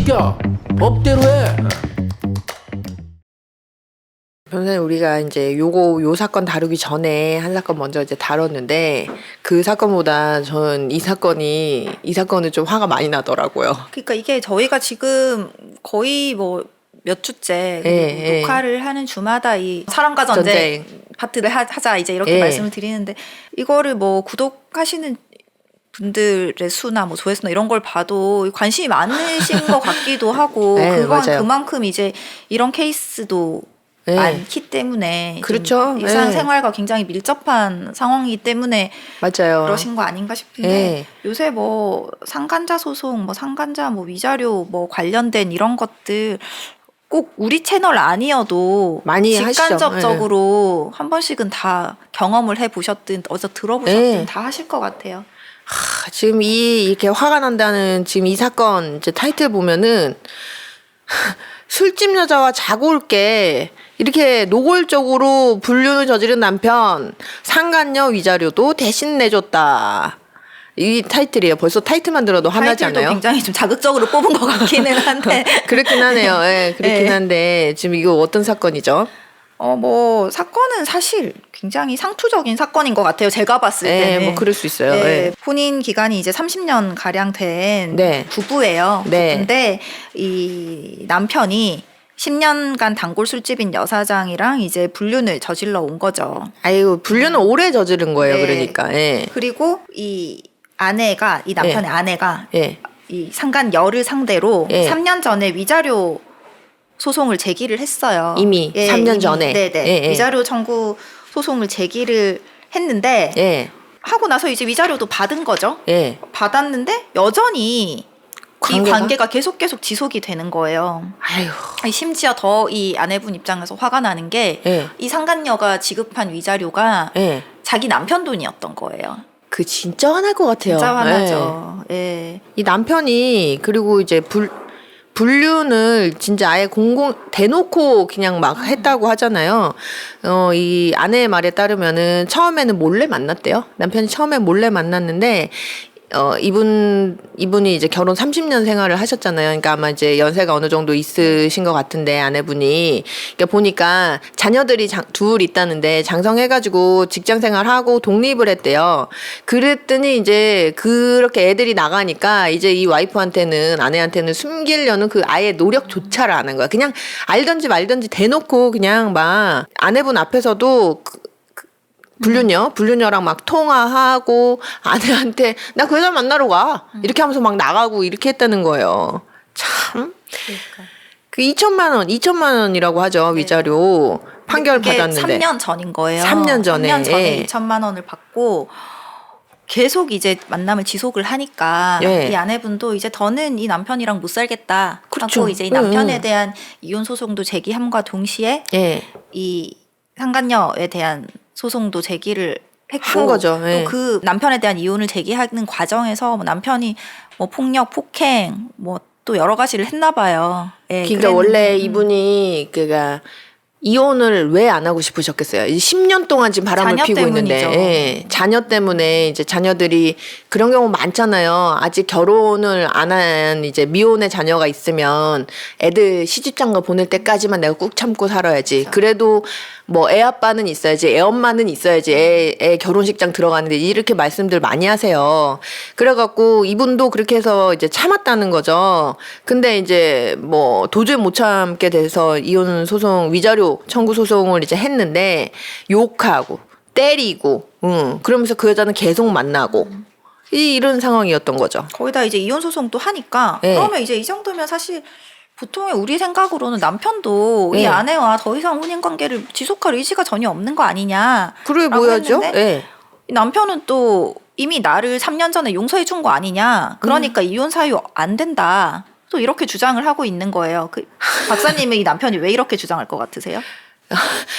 시켜. 법대로 해. 변호사님, 우리가 이제 요 사건 다루기 전에 한 사건 먼저 이제 다뤘는데, 그 사건보다 저는 이 사건은 좀 화가 많이 나더라고요. 그러니까 이게 저희가 지금 거의 뭐 몇 주째 그리고 녹화를 하는 주마다 이 사랑과 전쟁 파트를 하자 이제 이렇게 말씀을 드리는데, 이거를 뭐 구독하시는 분들의 수나 뭐 조회수나 이런 걸 봐도 관심이 많으신 것 같기도 하고, 그건 맞아요. 그만큼 이제 이런 케이스도 많기 때문에, 그렇죠. 일상생활과 굉장히 밀접한 상황이기 때문에 맞아요. 그러신 거 아닌가 싶은데, 요새 뭐 상간자 소송, 뭐 상간자 뭐 위자료 뭐 관련된 이런 것들 꼭 우리 채널 아니어도 많이 직간접적으로 한 번씩은 다 경험을 해보셨든 어디서 들어보셨든 다 하실 것 같아요. 지금 이렇게 화가 난다는 지금 이 사건 이제 타이틀 보면은 술집 여자와 자고 올게, 이렇게 노골적으로 불륜을 저지른 남편, 상간녀 위자료도 대신 내줬다. 이 타이틀이에요. 벌써 타이틀만 들어도 화나지 타이틀도 않아요? 굉장히 좀 자극적으로 뽑은 것 같기는 한데. 그렇긴 하네요. 그렇긴 한데 지금 이거 어떤 사건이죠? 뭐 사건은 사실 굉장히 상투적인 사건인 것 같아요. 제가 봤을 때는. 뭐 그럴 수 있어요. 혼인 기간이 이제 30년 가량 된 부부예요. 부부인데 이 남편이 10년간 단골 술집인 여사장이랑 이제 불륜을 저질러 온 거죠. 아이고, 불륜은 오래 저지른 거예요. 그러니까. 그리고 이 아내가, 이 남편의 아내가 이 상간녀를 상대로 3년 전에 위자료 소송을 제기를 했어요. 이미 3년 전에. 네네. 위자료 청구 소송을 제기를 했는데, 하고 나서 이제 위자료도 받은 거죠. 받았는데 여전히 이 관계가 계속 지속이 되는 거예요. 아이고. 심지어 더 이 아내분 입장에서 화가 나는 게, 이 상간녀가 지급한 위자료가 자기 남편 돈이었던 거예요. 그 진짜 화날 것 같아요. 진짜 화나죠. 이 남편이 그리고 이제 불륜을 진짜 아예 대놓고 그냥 막 했다고 하잖아요. 이 아내의 말에 따르면은 처음에는 몰래 만났대요. 남편이 처음에 몰래 만났는데, 이분이 이제 결혼 30년 생활을 하셨잖아요. 그러니까 아마 이제 연세가 어느 정도 있으신 것 같은데, 아내분이. 그러니까 보니까 자녀들이 둘 있다는데 장성해가지고 직장 생활하고 독립을 했대요. 그랬더니 이제 그렇게 애들이 나가니까 이제 이 와이프한테는, 아내한테는 숨기려는 그 아예 노력조차를 안 한 거야. 그냥 알던지 말던지 대놓고 그냥 막 아내분 앞에서도 불륜녀랑 막 통화하고, 아내한테 나 그 여자 만나러 가 이렇게 하면서 막 나가고 이렇게 했다는 거예요. 참. 그 2천만 원이라고 하죠. 위자료 판결 받았는데 3년 전인 거예요. 3년 전에 2천만 원을 받고 계속 이제 만남을 지속을 하니까 이 아내분도 이제 더는 이 남편이랑 못 살겠다 하고 이제 이 남편에 대한 이혼 소송도 제기함과 동시에 이 상간녀에 대한 소송도 제기를 했고, 한 거죠. 또 그 남편에 대한 이혼을 제기하는 과정에서 뭐 남편이 뭐 폭력, 폭행 뭐 또 여러 가지를 했나 봐요. 그러니까 원래 이분이 이혼을 왜 안 하고 싶으셨겠어요? 10년 동안 지금 바람을 피우고 있는데, 자녀 때문에 이제 자녀들이 그런 경우 많잖아요. 아직 결혼을 안 한 이제 미혼의 자녀가 있으면 애들 시집장가 보낼 때까지만 내가 꾹 참고 살아야지. 그래도 뭐 애 아빠는 있어야지, 애 엄마는 있어야지, 애 결혼식장 들어가는데 이렇게 말씀들 많이 하세요. 그래갖고 이분도 그렇게 해서 이제 참았다는 거죠. 근데 이제 뭐 도저히 못 참게 돼서 이혼 소송, 위자료 청구 소송을 이제 했는데, 욕하고 때리고, 그러면서 그 여자는 계속 만나고 이런 상황이었던 거죠. 거기다 이제 이혼 소송도 하니까, 그러면 이제 이 정도면 사실 보통의 우리 생각으로는 남편도 이 아내와 더 이상 혼인 관계를 지속할 의지가 전혀 없는 거 아니냐. 그래 보여죠. 이 남편은 또 이미 나를 3년 전에 용서해 준 거 아니냐. 그러니까 이혼 사유 안 된다. 또 이렇게 주장을 하고 있는 거예요. 박사님의 이 남편이 왜 이렇게 주장할 것 같으세요?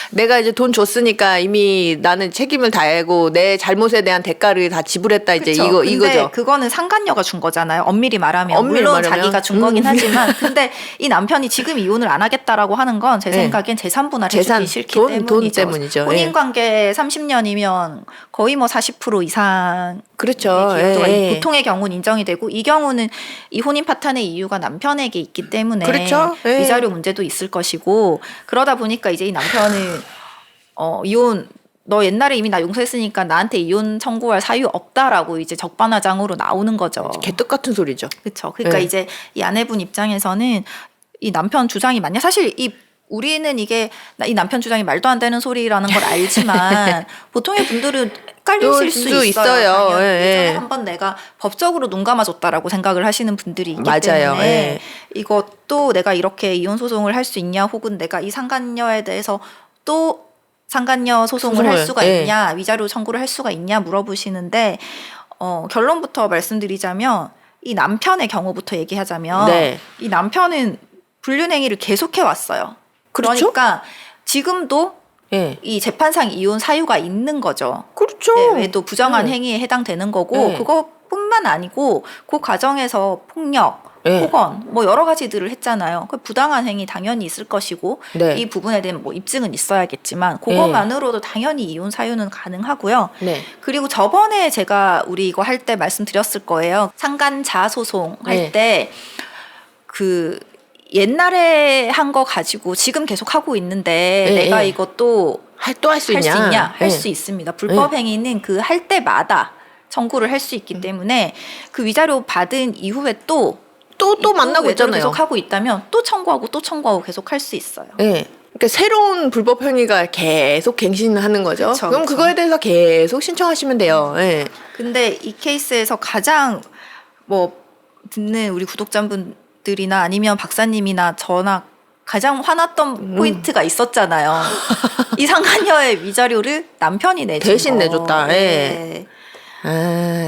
내가 이제 돈 줬으니까 이미 나는 책임을 다하고 내 잘못에 대한 대가를 다 지불했다 이제 그쵸. 이거죠. 그거는 상간녀가 준 거잖아요. 엄밀히 말하면. 물론 자기가 준 거긴 하지만 근데 이 남편이 지금 이혼을 안 하겠다라고 하는 건 제 생각엔 재산 분할을 해주기 싫기 돈 때문이죠. 혼인관계 30년이면 거의 뭐 40% 이상 그렇죠. 보통의 경우는 인정이 되고 이 경우는 이 혼인 파탄의 이유가 남편에게 있기 때문에 그렇죠. 위자료 문제도 있을 것이고 그러다 보니까 이제 이 남편은 이혼 너 옛날에 이미 나 용서했으니까 나한테 이혼 청구할 사유 없다라고 이제 적반하장으로 나오는 거죠. 개떡 같은 소리죠. 그렇죠. 그러니까 이제 이 아내분 입장에서는 이 남편 주장이 맞냐? 사실 우리는 이 남편 주장이 말도 안 되는 소리라는 걸 알지만 보통의 분들은 헷갈리실 수 있어요. 예전에 한번 내가 법적으로 눈 감아줬다라고 생각을 하시는 분들이 있기 때문에 이것도 내가 이렇게 이혼 소송을 할 수 있냐 혹은 내가 이 상간녀에 대해서 또 상간녀 소송을 할 수가 있냐 위자료 청구를 할 수가 있냐 물어보시는데 결론부터 말씀드리자면 이 남편의 경우부터 얘기하자면 이 남편은 불륜행위를 계속해 왔어요. 그렇죠? 그러니까 지금도 이 재판상 이혼 사유가 있는 거죠. 그렇죠. 외에도 부정한 행위에 해당되는 거고 그것뿐만 아니고 그 과정에서 폭력 혹은 뭐 여러 가지들을 했잖아요. 그 부당한 행위 당연히 있을 것이고 이 부분에 대한 뭐 입증은 있어야겠지만 그것만으로도 당연히 이혼 사유는 가능하고요. 그리고 저번에 우리 이거 할 때 말씀드렸을 거예요. 상간자 소송 할 때 옛날에 한 거 가지고 지금 계속 하고 있는데 내가 이것도 또 할 수 있냐? 할 수 있습니다. 불법 행위는 그 할 때마다 청구를 할 수 있기 때문에 그 위자료 받은 이후에 또 만나고 있잖아요. 계속 하고 있다면 또 청구하고 계속 할 수 있어요. 그러니까 새로운 불법 행위가 계속 갱신하는 거죠. 그럼 그거에 대해서 계속 신청하시면 돼요. 근데 이 케이스에서 가장 듣는 우리 구독자분들이나 아니면 박사님이나 저나 가장 화났던 포인트가 있었잖아요. 이 상간녀의 위자료를 남편이 대신 내줬다.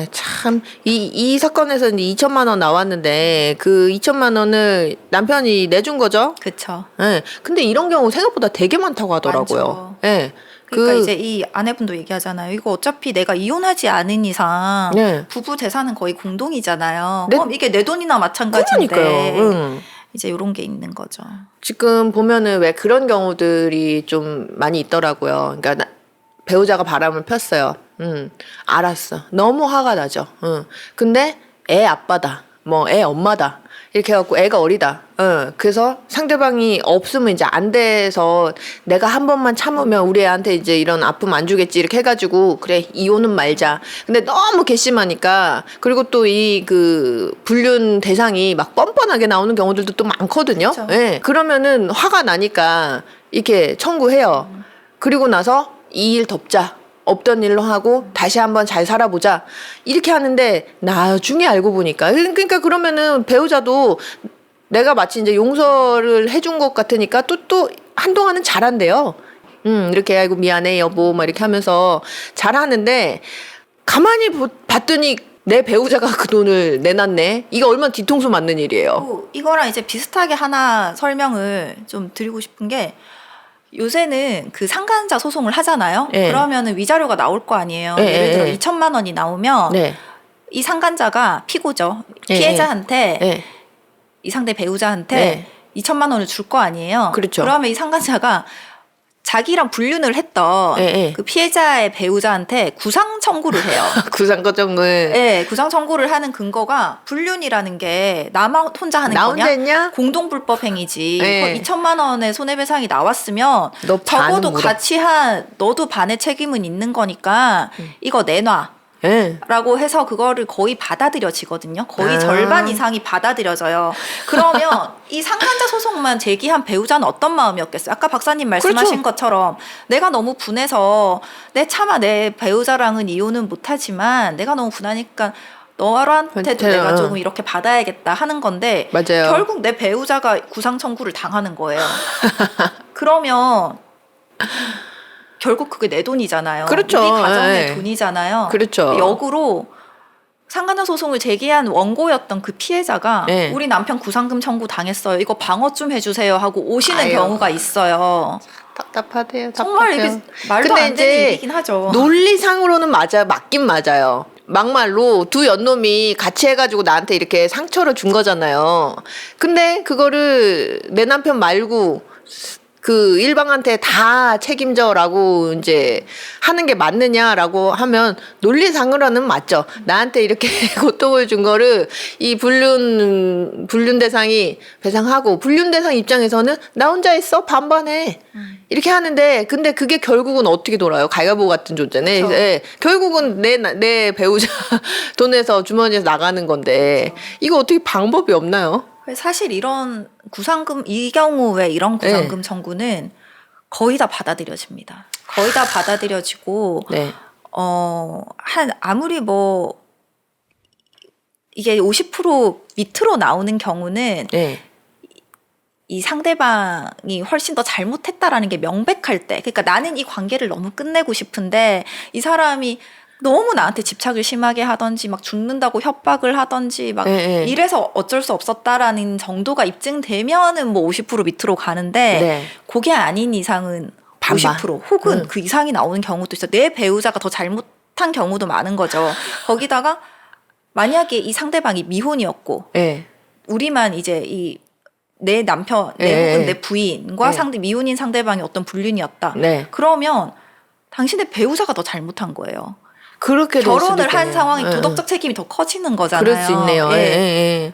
참, 이 사건에서 2천만 원 나왔는데, 그 2천만 원을 남편이 내준 거죠? 그쵸. 근데 이런 경우 생각보다 되게 많다고 하더라고요. 그러니까 이제 이 아내분도 얘기하잖아요. 이거 어차피 내가 이혼하지 않은 이상 부부 재산은 거의 공동이잖아요. 그럼 이게 내 돈이나 마찬가지인데. 그러니까요. 이제 이런 게 있는 거죠. 지금 보면은 왜 그런 경우들이 좀 많이 있더라고요. 그러니까 배우자가 바람을 폈어요. 알았어. 너무 화가 나죠. 근데 애 아빠다. 애 엄마다. 이렇게 해갖고 애가 어리다. 그래서 상대방이 없으면 이제 안 돼서 내가 한 번만 참으면 우리 애한테 이제 이런 아픔 안 주겠지. 이렇게 해가지고 그래 이혼은 말자. 근데 너무 괘씸하니까 그리고 또 불륜 대상이 막 뻔뻔하게 나오는 경우들도 또 많거든요. 그러면은 화가 나니까 이렇게 청구해요. 그리고 나서 이 일 덮자. 없던 일로 하고 다시 한번 잘 살아보자 이렇게 하는데 나중에 알고 보니까 그러니까 그러면은 배우자도 내가 마치 이제 용서를 해준 것 같으니까 또 한동안은 잘한대요. 이렇게 아이고 미안해 여보 막 이렇게 하면서 잘하는데 가만히 봤더니 내 배우자가 그 돈을 내놨네. 이게 얼마나 뒤통수 맞는 일이에요. 이거랑 이제 비슷하게 하나 설명을 좀 드리고 싶은 게 요새는 그 상간자 소송을 하잖아요. 그러면은 위자료가 나올 거 아니에요. 예를 들어 2천만 원이 나오면 이 상간자가 피고죠. 피해자한테 이 상대 배우자한테 2천만 원을 줄 거 아니에요. 그렇죠. 그러면 이 상간자가 자기랑 불륜을 했던 그 피해자의 배우자한테 구상 청구를 해요. 구상 청구를. 구상 청구를 하는 근거가 불륜이라는 게 나만 혼자 하는 나 거냐? 혼자 했냐? 공동 불법 행위지. 2천만 원의 손해배상이 나왔으면 적어도 같이 너도 반의 책임은 있는 거니까 이거 내놔. 라고 해서 그거를 거의 받아들여지거든요. 거의 절반 이상이 받아들여져요. 그러면 이 상간자 소송만 제기한 배우자는 어떤 마음이었겠어요? 아까 박사님 말씀하신 것처럼 내가 너무 분해서 차마 내 배우자랑은 이혼은 못하지만 내가 너무 분하니까 너한테도 내가 조금 이렇게 받아야겠다 하는 건데 맞아요. 결국 내 배우자가 구상 청구를 당하는 거예요. 그러면 결국 그게 내 돈이잖아요. 그렇죠. 우리 가정의 돈이잖아요. 그렇죠. 역으로 상간자 소송을 제기한 원고였던 그 피해자가 우리 남편 구상금 청구 당했어요. 이거 방어 좀 해주세요 하고 오시는 경우가 있어요. 답답하대요. 정말 이게 말도 안 되는 일이긴 하죠. 논리상으로는 맞아요. 맞긴 맞아요. 막말로 두 연놈이 같이 해가지고 나한테 이렇게 상처를 준 거잖아요. 근데 그거를 내 남편 말고 그 일방한테 다 책임져라고 이제 하는 게 맞느냐라고 하면 논리상으로는 맞죠. 나한테 이렇게 고통을 준 거를 이 불륜 대상이 배상하고 불륜 대상 입장에서는 나 혼자 있어 반반해 이렇게 하는데 근데 그게 결국은 어떻게 돌아요? 가위바위보 같은 존재네. 그렇죠. 네. 결국은 내 배우자 돈에서 주머니에서 나가는 건데 이거 어떻게 방법이 없나요? 사실 이런 구상금 이 경우에 이런 구상금 청구는 거의 다 받아들여집니다. 거의 다 받아들여지고 네. 한 아무리 뭐 이게 50% 밑으로 나오는 경우는 네. 이 상대방이 훨씬 더 잘못했다라는 게 명백할 때, 그러니까 나는 이 관계를 너무 끝내고 싶은데 이 사람이 너무 나한테 집착을 심하게 하던지 막 죽는다고 협박을 하던지 막 이래서 어쩔 수 없었다라는 정도가 입증되면은 뭐 50% 밑으로 가는데 그게 아닌 이상은 반반. 50% 혹은 그 이상이 나오는 경우도 있어. 내 배우자가 더 잘못한 경우도 많은 거죠. 거기다가 만약에 이 상대방이 미혼이었고 우리만 이제 이 내 남편, 내 혹은 내 부인과 미혼인 상대방이 어떤 불륜이었다. 그러면 당신의 배우자가 더 잘못한 거예요. 그렇게 결혼을 한 상황이 도덕적 책임이 더 커지는 거잖아요. 그럴 수 있네요.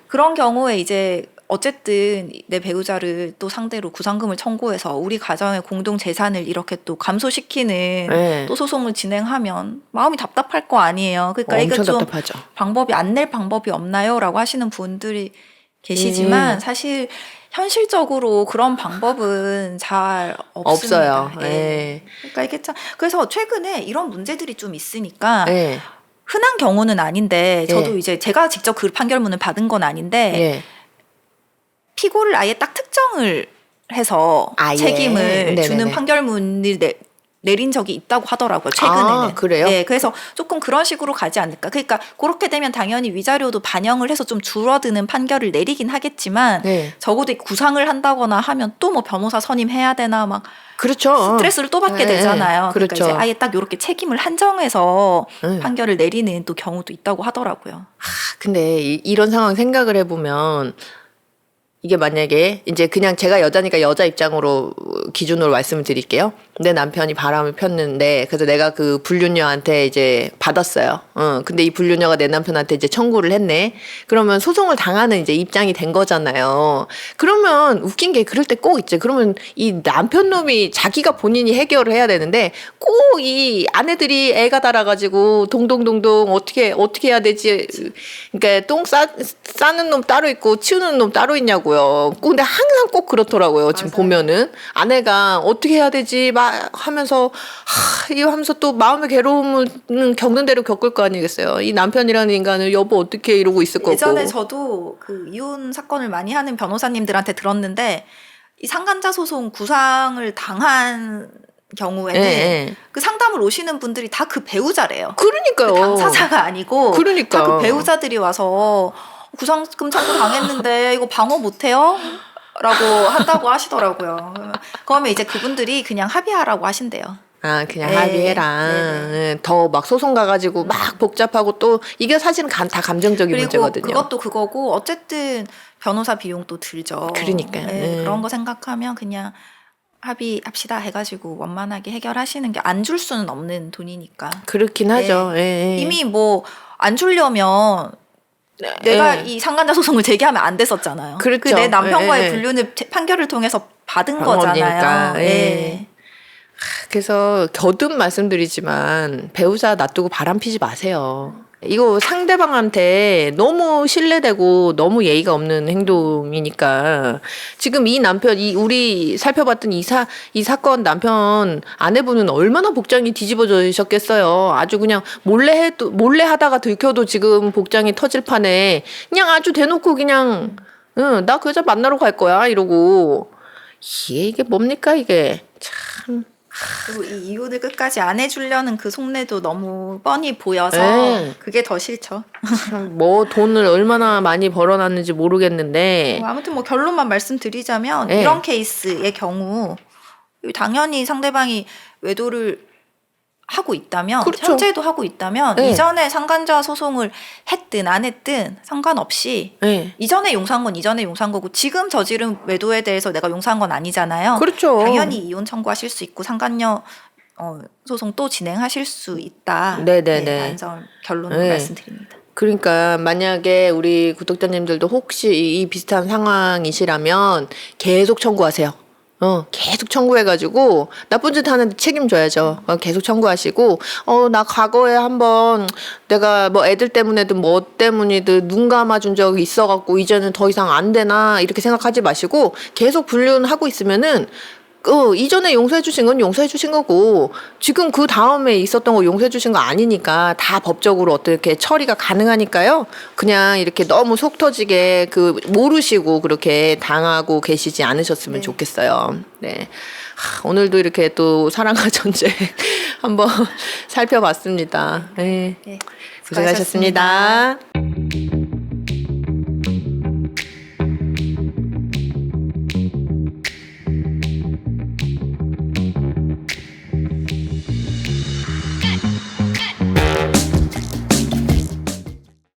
그런 경우에 이제 어쨌든 내 배우자를 또 상대로 구상금을 청구해서 우리 가정의 공동 재산을 이렇게 또 감소시키는 또 소송을 진행하면 마음이 답답할 거 아니에요. 그러니까 이게 좀 답답하죠. 방법이 안 낼 방법이 없나요?라고 하시는 분들이 계시지만 사실 현실적으로 그런 방법은 잘 없습니다. 없어요. 그러니까 이게 참 그래서 최근에 이런 문제들이 좀 있으니까 흔한 경우는 아닌데 저도 이제 제가 직접 그 판결문을 받은 건 아닌데 피고를 아예 딱 특정을 해서 책임을 주는 판결문을 내린 적이 있다고 하더라고요. 최근에는. 그래요? 네, 그래서 조금 그런 식으로 가지 않을까. 그러니까 그렇게 되면 당연히 위자료도 반영을 해서 좀 줄어드는 판결을 내리긴 하겠지만 적어도 구상을 한다거나 하면 또 뭐 변호사 선임해야 되나 막 그렇죠. 스트레스를 또 받게 되잖아요. 그러니까 그렇죠. 이제 아예 딱 이렇게 책임을 한정해서 판결을 내리는 또 경우도 있다고 하더라고요. 근데 이런 상황 생각을 해보면 이게 만약에 이제 그냥 제가 여자니까 여자 입장으로 기준으로 말씀을 드릴게요. 내 남편이 바람을 폈는데 그래서 내가 그 불륜녀한테 이제 받았어요. 근데 이 불륜녀가 내 남편한테 이제 청구를 했네. 그러면 소송을 당하는 이제 입장이 된 거잖아요. 그러면 웃긴 게 그럴 때 꼭 있지. 그러면 이 남편 놈이 자기가 본인이 해결을 해야 되는데 꼭 이 아내들이 애가 달아가지고 동동동동 어떻게 해야 되지? 그러니까 똥 싸는 놈 따로 있고 치우는 놈 따로 있냐고요. 근데 항상 꼭 그렇더라고요. 지금 보면은 아내가 어떻게 해야 되지 막 하면서 이거 하면서 또 마음의 괴로움을 겪는 대로 겪을 거 아니겠어요. 이 남편이라는 인간을 여보 어떻게 이러고 있을 거고. 예전에 저도 그 이혼 사건을 많이 하는 변호사님들한테 들었는데 이 상간자 소송 구상을 당한 경우에는 그 상담을 오시는 분들이 다 그 배우자래요. 그러니까요. 그 당사자가 아니고 그러니까 다 그 배우자들이 와서 구상금 청구 당했는데 이거 방어 못해요? 라고 한다고 하시더라고요. 그러면 이제 그분들이 그냥 합의하라고 하신대요. 그냥 합의해라. 더 막 소송 가가지고 막 복잡하고 또 이게 사실은 다 감정적인 문제거든요. 그것도 그거고 어쨌든 변호사 비용도 들죠. 그러니까요. 그런 거 생각하면 그냥 합의합시다 해가지고 원만하게 해결하시는 게 안 줄 수는 없는 돈이니까. 그렇긴 하죠. 이미 뭐 안 주려면 내가 이 상간자 소송을 제기하면 안 됐었잖아요. 그렇죠. 내 남편과의 불륜을 판결을 통해서 받은 거잖아요. 그래서 거듭 말씀드리지만 배우자 놔두고 바람 피지 마세요. 이거 상대방한테 너무 신뢰되고 너무 예의가 없는 행동이니까 지금 이 남편 우리 살펴봤던 이 사건 남편 아내분은 얼마나 복장이 뒤집어지셨겠어요. 아주 그냥 몰래 하다가 들켜도 지금 복장이 터질 판에 그냥 아주 대놓고 그냥 나 그 여자 만나러 갈 거야 이러고 이게 뭡니까 이게 참. 그리고 이 이혼을 끝까지 안 해주려는 그 속내도 너무 뻔히 보여서 그게 더 싫죠. 뭐 돈을 얼마나 많이 벌어놨는지 모르겠는데 아무튼 뭐 결론만 말씀드리자면 이런 케이스의 경우 당연히 상대방이 외도를 하고 있다면 그렇죠. 현재도 하고 있다면 네. 이전에 상간자 소송을 했든 안 했든 상관없이 네. 이전에 용서한 건 이전에 용서한 거고 지금 저지른 외도에 대해서 내가 용서한 건 아니잖아요. 그렇죠. 당연히 이혼 청구하실 수 있고 상간녀 소송 또 진행하실 수 있다. 네네네. 완전 결론을 네. 말씀드립니다. 그러니까 만약에 우리 구독자님들도 혹시 이 비슷한 상황이시라면 계속 청구하세요. 계속 청구해가지고 나쁜 짓 하는데 책임져야죠. 계속 청구하시고 나 과거에 한번 내가 뭐 애들 때문에든 뭐 때문이든 눈 감아준 적이 있어갖고 이제는 더 이상 안 되나 이렇게 생각하지 마시고 계속 불륜하고 있으면은 이전에 용서해 주신 건 용서해 주신 거고 지금 그 다음에 있었던 거 용서해 주신 거 아니니까 다 법적으로 어떻게 처리가 가능하니까요. 그냥 이렇게 너무 속 터지게 모르시고 그렇게 당하고 계시지 않으셨으면 좋겠어요. 네. 오늘도 이렇게 또 사랑과 전쟁 한번 살펴봤습니다. 네. 네, 고생하셨습니다.